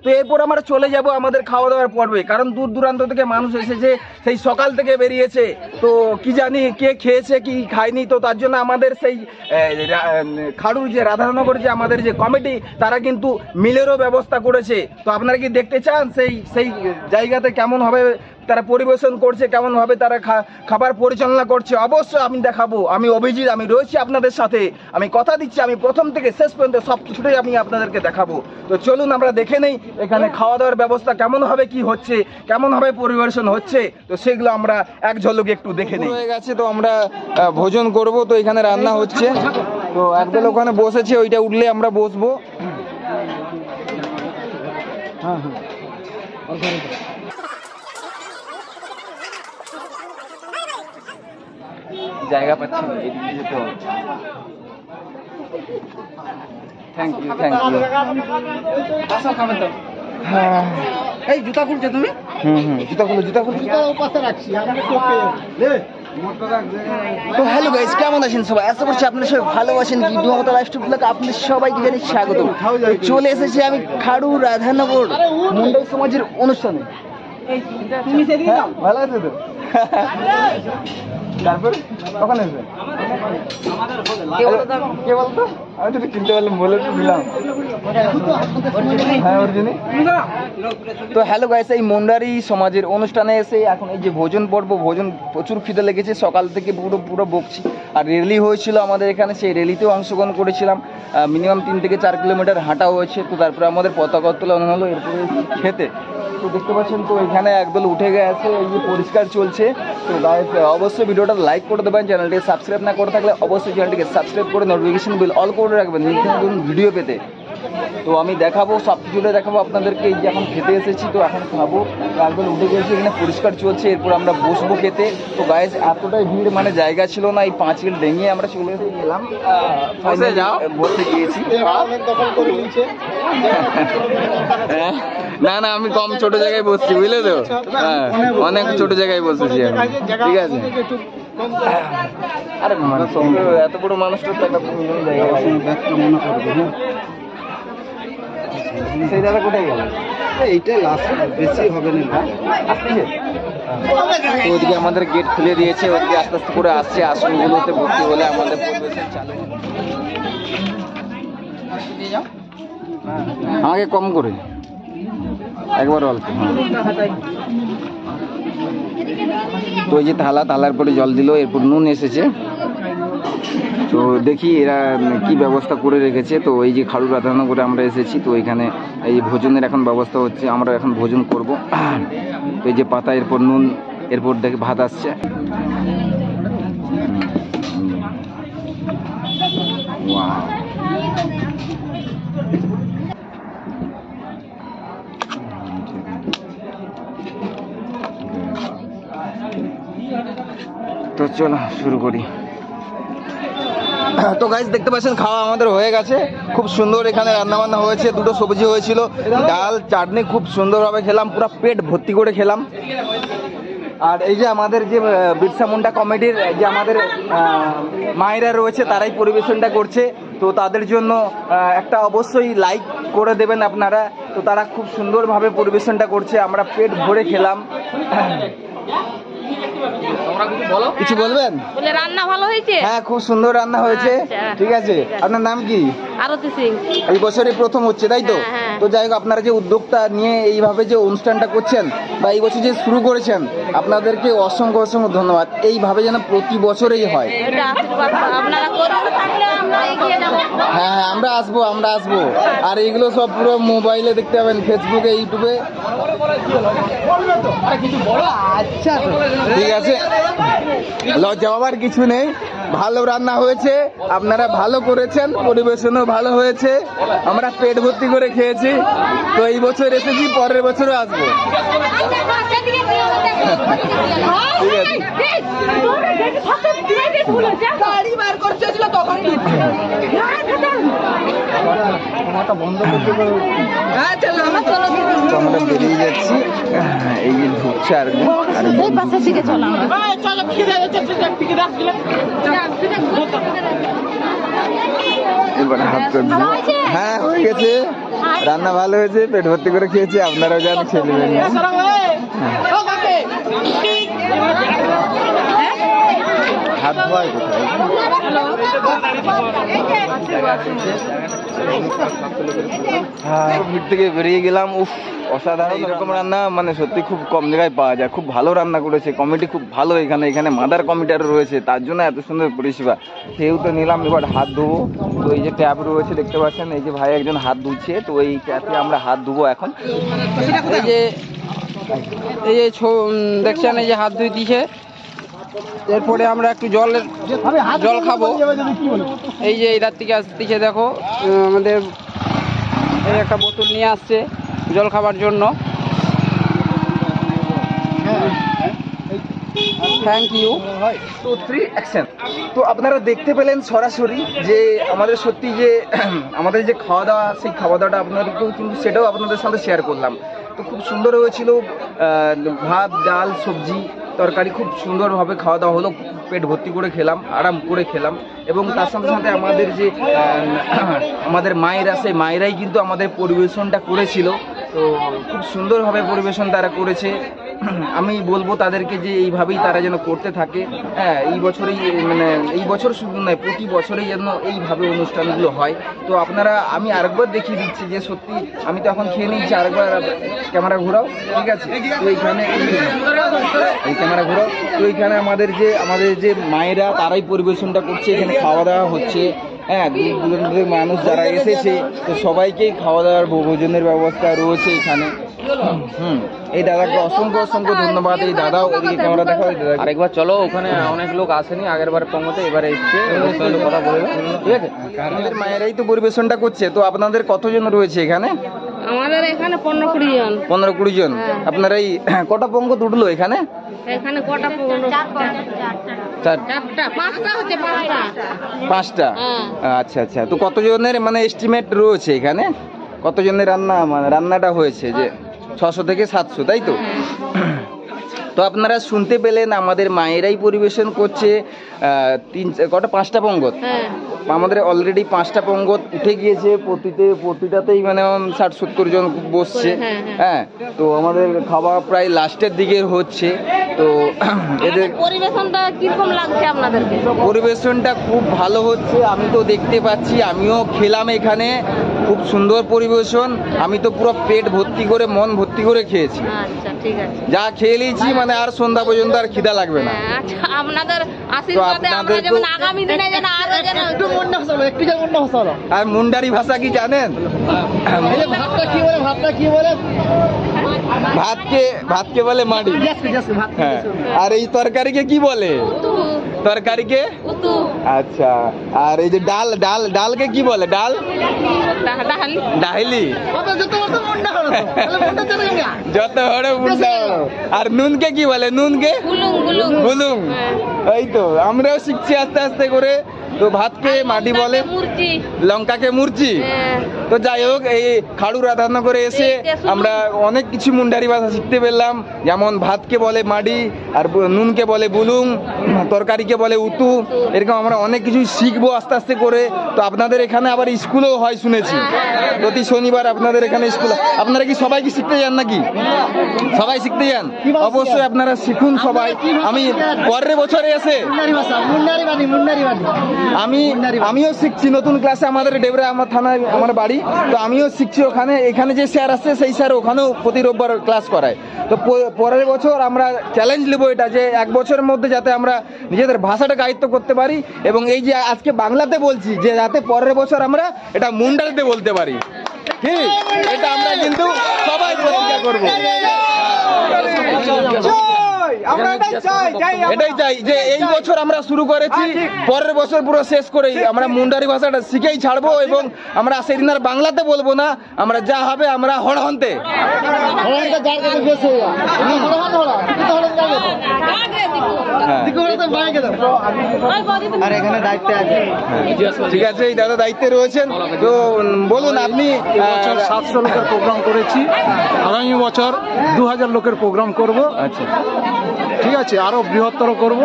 তো এরপর আমরা চলে যাব আমাদের খাওয়া দাওয়ার পর্বে, কারণ দূর দূরান্ত থেকে মানুষ এসেছে, সেই সকাল থেকে বেরিয়েছে, তো কি জানি কে খেয়েছে কি খায়নি। তো তার জন্য আমাদের সেই খাড়ুর যে রাধানগর যে আমাদের যে কমিটি, তারা কিন্তু মিলেরও ব্যবস্থা করেছে। তো আপনারা কি দেখতে চান সেই জায়গাতে কেমন হবে তারা পরিবেশন করছে, কেমন ভাবে তারা খাবার পরিচালনা করছে? অবশ্যই আমি দেখাবো। আমি অভিজিৎ, আমি রয়েছি আপনাদের সাথে। আমি কথা দিচ্ছি, আমি প্রথম থেকে শেষ পর্যন্ত সব কিছুটাই আমি আপনাদেরকে দেখাবো। তো চলুন আমরা দেখে নেই এখানে খাওয়া দাওয়ার ব্যবস্থা কেমন হবে, কি হচ্ছে, কেমন ভাবে পরিবেশন হচ্ছে। তো সেগুলো আমরা এক ঝলকে একটু দেখে নেই। হয়ে গেছে, তো আমরা ভোজন করব। তো এখানে রান্না হচ্ছে, তো একদল ওখানে বসেছে, ওইটা উঠলে আমরা বসবো। হ্যাঁ হ্যাঁ, জায়গা পাচ্ছি না, এদিকে যেতে হবে। Thank you, thank you. আসো খাবেন তো? হ্যাঁ, এই জুতা খুলছো তুমি? জুতা খুলো, জুতা খুলো। তো হ্যালো গাইস, কেমন আছেন সবাই? আশা করছি আপনারা সবাই ভালো আছেন। ভিডিওমতো লাইফস্টাইল আপনাদের সবাইকে জানাই স্বাগত। চলে এসেছি আমি খাড়ু রাধানগর মুন্ডাই সমাজের অনুষ্ঠানে। ভালো আছে তো? তারপর কখন এসে কে বলতো? আমি তো চিনতে পারলাম, বলে তো দিলাম। হ্যাঁ, অর্জুনি। তো হ্যালো গাইস, এই মুন্ডারি সমাজের অনুষ্ঠানে এসে এখন এই যে ভোজন পর্ব, ভোজন প্রচুর খিদে লেগেছে, সকাল থেকে পুরো বকছি। আর র্যালি হয়েছিল আমাদের এখানে, সেই র্যালিতেও অংশগ্রহণ করেছিলাম। মিনিমাম 3 থেকে 4 কিলোমিটার হাঁটা হয়েছে। তো তারপরে আমাদের পতাকা উত্তোলন হলো, এরপরে খেতে। তো দেখতে পাচ্ছেন, তো এখানে একদল উঠে গেছে, এই যে পরিষ্কার চলছে। তো গাইস অবশ্যই ভিডিওটা লাইক করে দেবেন, চ্যানেলটিকে সাবস্ক্রাইব না করে থাকলে অবশ্যই চ্যানেলটিকে সাবস্ক্রাইব করে নোটিফিকেশন বেল অল করে রাখবেন ভিডিও পেতে। তো আমি দেখাবো, সব কিছুটা দেখাবো আপনাদেরকে। এই যে এখন খেতে এসেছি, তো এখন খাবো। একদল উঠে গেছে, এখানে পরিষ্কার চলছে, এরপর আমরা বসবো খেতে। তো গাইস এতটাই ভিড়, মানে জায়গা ছিল না, এই পাঁচিল ডেঙিয়ে আমরা চলে এসে গেলাম, বসে গিয়েছি। না না, আমি কম ছোট জায়গায় বসছি, বুঝলে তো? হ্যাঁ, অনেক ছোট জায়গায় বসেছি আমি, ঠিক আছে? আরে এত বড় মানুষটা তো একটা জায়গা মনে করবে। হ্যাঁ, সেই দাদা কোথায় গেল? এইটাই লাস্ট, বেশি হবে না। তো ওইদিকে আমাদের গেট খুলে দিয়েছে, ওইদিকে আস্তে আস্তে করে আসছে, আসনগুলোতে ভর্তি হলে আমাদের পরিবেশন চালু হবে। আমাকে কম করে একবার অল্প। তো এই যে থালার পরে জল দিল, এরপর নুন এসেছে। তো দেখি এরা কি ব্যবস্থা করে রেখেছে। তো এই যে খাড়ু রাধানগরে আমরা এসেছি, তো এখানে এই ভোজনের এখন ব্যবস্থা হচ্ছে, আমরা এখন ভোজন করব। তো এই যে পাতা, এরপর নুন, এরপর দেখে ভাত আসছে। তো চলো শুরু করি। তো গাইস দেখতে পাচ্ছেন, খাওয়া আমাদের হয়ে গেছে, খুব সুন্দর এখানে রান্না বান্না হয়েছে। 2টো সবজি হয়েছিল, ডাল চাটনি, খুব সুন্দরভাবে খেলাম, পুরো পেট ভর্তি করে খেলাম। আর এই যে আমাদের যে বিরসা মুন্ডা কমিটির যে আমাদের মায়েরা রয়েছে, তারাই পরিবেশনটা করছে। তো তাদের জন্য একটা অবশ্যই লাইক করে দেবেন আপনারা। তো তারা খুব সুন্দরভাবে পরিবেশনটা করছে, আমরা পেট ভরে খেলাম। কিছু বলবেন? বলে রান্না ভালো হয়েছে? হ্যাঁ, খুব সুন্দর রান্না হয়েছে। ঠিক আছে, আপনার নাম কি? আরতি সিং। এই বছরই প্রথম হচ্ছে, তাই তো? তো যাই হোক, আপনারা যে উদ্যোগটা নিয়ে এইভাবে যে অনুষ্ঠানটা করছেন বা এই বছর যে শুরু করেছেন, আপনাদেরকে অসংখ্য অসংখ্য ধন্যবাদ। এইভাবে যেন প্রতি বছরেই হয়। হ্যাঁ হ্যাঁ, আমরা আসবো। আর এইগুলো সব পুরো মোবাইলে দেখতে পাবেন, ফেসবুকে, ইউটিউবে। আচ্ছা, ঠিক আছে, লজ্জা পাওয়ার কিছু নেই। ভালো রান্না হয়েছে, আপনারা ভালো করেছেন, পরিবেশনও ভালো হয়েছে, আমরা পেট ভর্তি করে খেয়েছি। তো এই বছর এসেছি, পরের বছরও আসবো। আমরা বেরিয়ে যাচ্ছি, এই যে ঢুকছে আর এবার হাত। হ্যাঁ, হয়ে গেছে। রান্না ভালো হয়েছে, পেট ভর্তি করে খেয়েছি, আপনারাও যান খেয়ে নেবেন। হাত ধোয়ায় ভিড় থেকে বেরিয়ে গেলাম। উফ, অসাধারণ এরকম রান্না মানে সত্যি খুব কম জায়গায় পাওয়া যায়। খুব ভালো রান্না করেছে, কমিটি খুব ভালো। এখানে মাদার কমিটি আরও রয়েছে, তার জন্য এত সুন্দর পরিষেবা। সেও তো নিলাম, এবার হাত ধোবো। তো এই যে ট্যাপ রয়েছে দেখতে পাচ্ছেন, এই যে ভাই একজন হাত ধুচ্ছে, তো এই ট্যাপে আমরা হাত ধুবো এখন। এই যে দেখছেন, এই যে হাত ধুই দিয়েছে। এরপরে আমরা একটু জল খাবো। এই যে এটার থেকে আসতেছে, দেখো আমাদের এই একটা বোতল নিয়ে আসছে জল খাবার জন্য। Thank you. 2, 3 অ্যাকশন। তো আপনারা দেখতে পেলেন সরাসরি যে আমাদের সত্যি যে আমাদের যে খাওয়া দাওয়া, সেই খাওয়া দাওয়াটা আপনাদেরকেও কিন্তু সেটাও আপনাদের সাথে শেয়ার করলাম। তো খুব সুন্দর হয়েছিল, ভাত, ডাল, সবজি, তরকারি, খুব সুন্দরভাবে খাওয়া দাওয়া হলো। পেট ভর্তি করে খেলাম, আরাম করে খেলাম। এবং তার সাথে সাথে আমাদের যে আমাদের মায়েরা, সেই মায়েরাই কিন্তু আমাদের পরিবেশনটা করেছিল। তো খুব সুন্দরভাবে পরিবেশন তারা করেছে। আমি বলবো তাদেরকে যে এইভাবেই তারা যেন করতে থাকে। হ্যাঁ, এই বছরেই মানে এই বছর শুধু নয়, প্রতি বছরেই যেন এইভাবে অনুষ্ঠানগুলো হয়। তো আপনারা, আমি আরেকবার দেখিয়ে দিচ্ছি যে সত্যি আমি তো এখন খেয়ে নিচ্ছি, আরেকবার ক্যামেরা ঘোরাও, ঠিক আছে? তো এইখানে এই ক্যামেরা ঘোরাও। তো এইখানে আমাদের যে মায়েরা, তারাই পরিবেশনটা করছে, এখানে খাওয়া দাওয়া হচ্ছে। হ্যাঁ, দূর দূরান্তের মানুষ যারা এসেছে, তো সবাইকেই খাওয়া দাওয়ার ভোজনের ব্যবস্থা রয়েছে এখানে। এই দাদাকে অসংখ্য ধন্যবাদ। এই দাদাও ওদিকে ক্যামেরা দেখাও। আরেকবার চলো, ওখানে অনেক লোক আসেনি আগের বার পঙ্গতে, এবারে এসছে, কথা বলবে, ঠিক আছে? আমাদের মায়েরাই তো পরিবেশনটা করছে। তো আপনাদের কতজন রয়েছে এখানে? আমাদের এখানে 15-20 জন। 15-20 জন। আপনারা এই কটা পঙ্গ উঠলো এখানে? এখানে কটা পঙ্গ? 5টা হচ্ছে, 5টা। আচ্ছা। তো কতজনের মানে এস্টিমেট রয়েছে এখানে? কতজনের রান্নাটা হয়েছে? যে 600 থেকে 700, তাই তো? তো আপনারা শুনতে পেলেন, আমাদের মায়েরাই পরিবেশন করছে। 5টা পঙ্গত। আমাদের অলরেডি 5টা পঙ্গত উঠে গিয়েছে। প্রতিটাতেই মানে 60-70 জন বসছে। হ্যাঁ, তো আমাদের খাওয়া প্রায় লাস্টের দিকে হচ্ছে। তো এদের পরিবেশনটা কিরকম লাগছে আপনাদেরকে? পরিবেশনটা খুব ভালো হচ্ছে, আমি তো দেখতে পাচ্ছি। আমিও খেলাম এখানে, খুব সুন্দর পরিবেশন। আমি তো পুরো পেট ভর্তি করে, মন ভর্তি করে খেয়েছি। আচ্ছা, ঠিক আছে। যা খেয়ে নিয়েছি, মানে আর সন্ধ্যা পর্যন্ত আর খিদা লাগবে না। আচ্ছা, আপনাদের আশীর্বাদে আমরা যেমন আগামী দিনে যেন আরো যেন একটু মনটা হসালো। আর মুন্ডারি ভাষা কি জানেন? ভাতকে বলে মাড়ি। হ্যাঁ, আর এই তরকারিকে কি বলে? তরকারিকে উতু। আচ্ছা, আর এই যে ডালকে কি বলে? ডাহিলি। যত বড় মুন্ডা। আর নুনকে কি বলে? নুনকে বুলুং। এই তো আমরাও শিখছি আস্তে আস্তে করে। তো ভাতকে মাটি বলে, লঙ্কাকে মুরচি। তো যাই হোক, এই খাড়ু রাধানগরে এসে আমরা অনেক কিছু মুন্ডারি ভাষা শিখতে পেলাম। যেমন ভাতকে বলে মাডি, আর নুনকে বলে বুলুং, তরকারিকে বলে উতু। এরকম আমরা অনেক কিছু শিখবো আস্তে আস্তে করে। তো আপনাদের এখানে আবার স্কুলও হয় শুনেছি, প্রতি শনিবার আপনাদের এখানে স্কুল। আপনারা কি সবাই কি শিখতে যান নাকি? সবাই শিখতে যান? অবশ্যই আপনারা শিখুন সবাই। আমি পরের বছরে এসে আমিও শিখছি নতুন ক্লাসে। আমাদের ডেবরা, আমার থানায় আমার বাড়ি। তো আমিও শিখছি ওখানে। এখানে যে স্যার আসছে, সেই স্যার ওখানেও প্রতি রোববার ক্লাস করায়। তো পরের বছর আমরা চ্যালেঞ্জ নেবো এটা, যে 1 বছরের মধ্যে যাতে আমরা নিজেদের ভাষাটা গায়ত্ব করতে পারি। এবং এই যে আজকে বাংলাতে বলছি, যে যাতে পরের বছর আমরা এটা মুন্ডারিতে বলতে পারি। ঠিক, এটা আমরা কিন্তু সবাই প্রতিজ্ঞা করবো। এটাই চাই যে এই বছর আমরা শুরু করেছি, পরের বছর পুরো শেষ করেই আমরা মুন্ডারি ভাষাটা শিখেই ছাড়বো। এবং আমরা সেদিন আর বাংলাতে বলবো না, আমরা যা হবে আমরা হড়হন্তে। ঠিক আছে, এই দাদা দায়িত্বে রয়েছেন। তো বলুন আপনি। 700 লোকের প্রোগ্রাম করেছি, আগামী বছর 2000 লোকের প্রোগ্রাম করব। আচ্ছা, ঠিক আছে, আরো বৃহত্তর করব।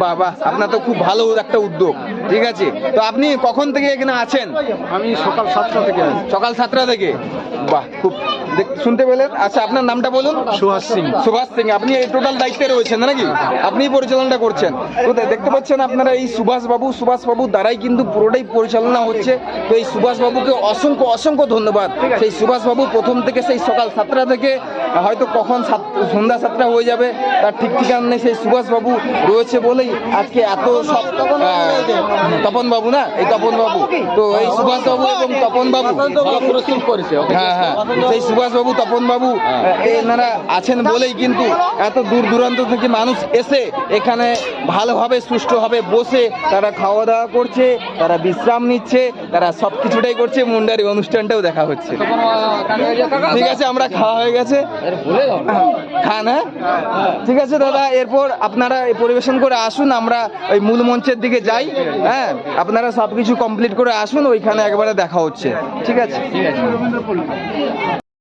বাহ বাহ, আপনার তো খুব ভালো একটা উদ্যোগ। ঠিক আছে, তো আপনি কখন থেকে এখানে আছেন? আমি সকাল 7টা থেকে আছি। সকাল 7টা থেকে। বাহ, খুব শুনতে পেলেন। আচ্ছা, আপনার নামটা বলুন। সুহাস সিং। সুভাষ সিং, আপনি এই টোটাল দায়িত্বে রয়েছেন নাকি? আপনি পরিচালনাটা করছেন। তো দেখতে পাচ্ছেন আপনারা এই সুভাষ বাবু দ্বারাই কিন্তু পুরোটাই পরিচালনা হচ্ছে। তো এই সুভাষ বাবুকে অসংখ্য অসংখ্য ধন্যবাদ। সেই সুভাষ বাবু প্রথম থেকে সেই সকাল 7টা থেকে হয়তো কখন সন্ধ্যা 7টা হয়ে যাবে তার ঠিক ঠিকানা নেই, সেই সুভাষ বাবু রয়েছে বলেই আজকে এত সব তপন বাবু না, এই তপন বাবু, তো এই সুভাষ বাবু এবং তপন বাবু হ্যাঁ হ্যাঁ, সেই সুভাষ বাবু তপন বাবু এনারা আছেন বলেই কিন্তু এত দূর দূরান্ত থেকে মানুষ এসে এখানে ভালোভাবে সুষ্ঠুভাবে বসে তারা খাওয়া দাওয়া করছে, তারা বিশ্রাম নিচ্ছে, তারা সব কিছুটাই করছে। মুন্ডারি অনুষ্ঠানটাও দেখা হচ্ছে। ঠিক আছে, আমরা খাওয়া হয়ে গেছে, খান। হ্যাঁ ঠিক আছে দাদা, এরপর আপনারা এই পরিবেশন করে আসুন, আমরা ওই মূল মঞ্চের দিকে যাই। হ্যাঁ, আপনারা সব কিছু কমপ্লিট করে আসুন, ওইখানে একবারে দেখা হচ্ছে। ঠিক আছে।